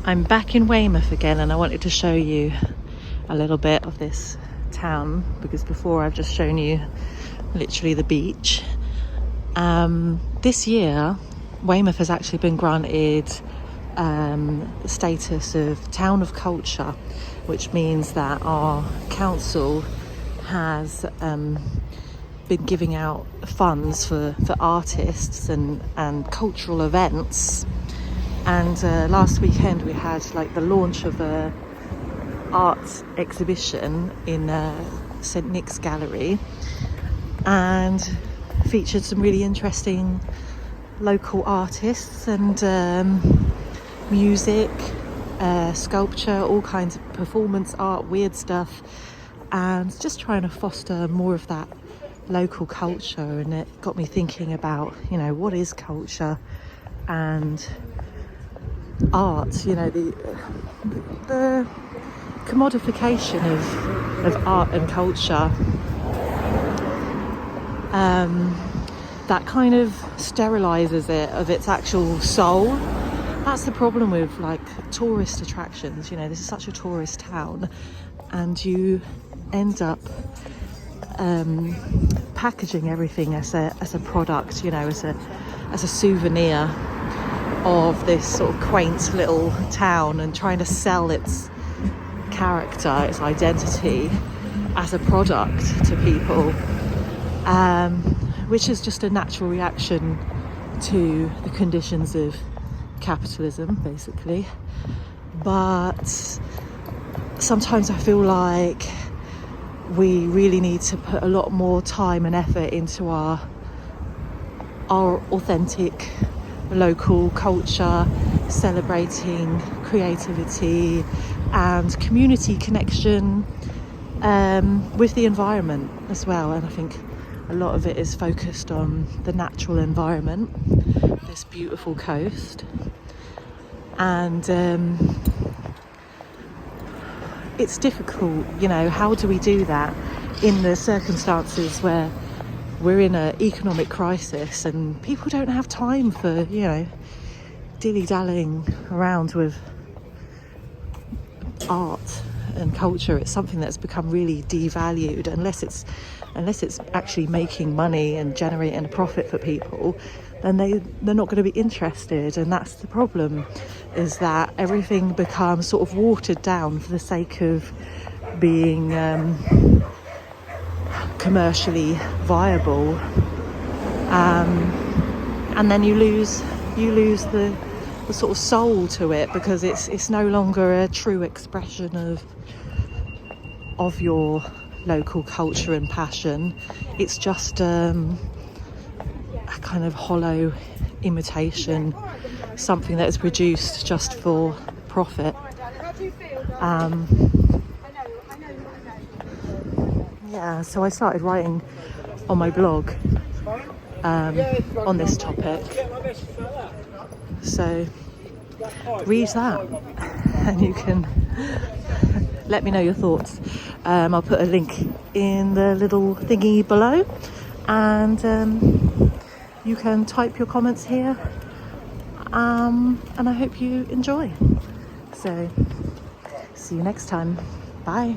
I'm back in Weymouth again, and I wanted to show you a little bit of this town, because before I've just shown you literally the beach. This year Weymouth has actually been granted the status of Town of Culture, which means that our council has been giving out funds for artists and cultural events. And last weekend we had like the launch of a art exhibition in St Nick's Gallery, and featured some really interesting local artists and music, sculpture, all kinds of performance art, weird stuff, and just trying to foster more of that local culture. And it got me thinking about, you know, what is culture and art, you know, the commodification of art and culture, that kind of sterilizes it of its actual soul. That's the problem with like tourist attractions. You know, this is such a tourist town, and you end up packaging everything as a product, you know, as a souvenir of this sort of quaint little town, and trying to sell its character, its identity as a product to people, which is just a natural reaction to the conditions of capitalism, basically. But sometimes I feel like we really need to put a lot more time and effort into our authentic local culture, celebrating creativity and community connection with the environment as well. And I think a lot of it is focused on the natural environment, this beautiful coast, and it's difficult, you know, how do we do that in the circumstances where we're in an economic crisis and people don't have time for, you know, dilly-dallying around with art and culture. It's something that's become really devalued. Unless it's actually making money and generating a profit for people, then they're not going to be interested. And that's the problem, is that everything becomes sort of watered down for the sake of being commercially viable, and then you lose the sort of soul to it, because it's no longer a true expression of your local culture and passion. It's just a kind of hollow imitation, something that is produced just for profit. Yeah, so I started writing on my blog on this topic, so read that and you can let me know your thoughts. I'll put a link in the little thingy below, and you can type your comments here, and I hope you enjoy. So see you next time. Bye.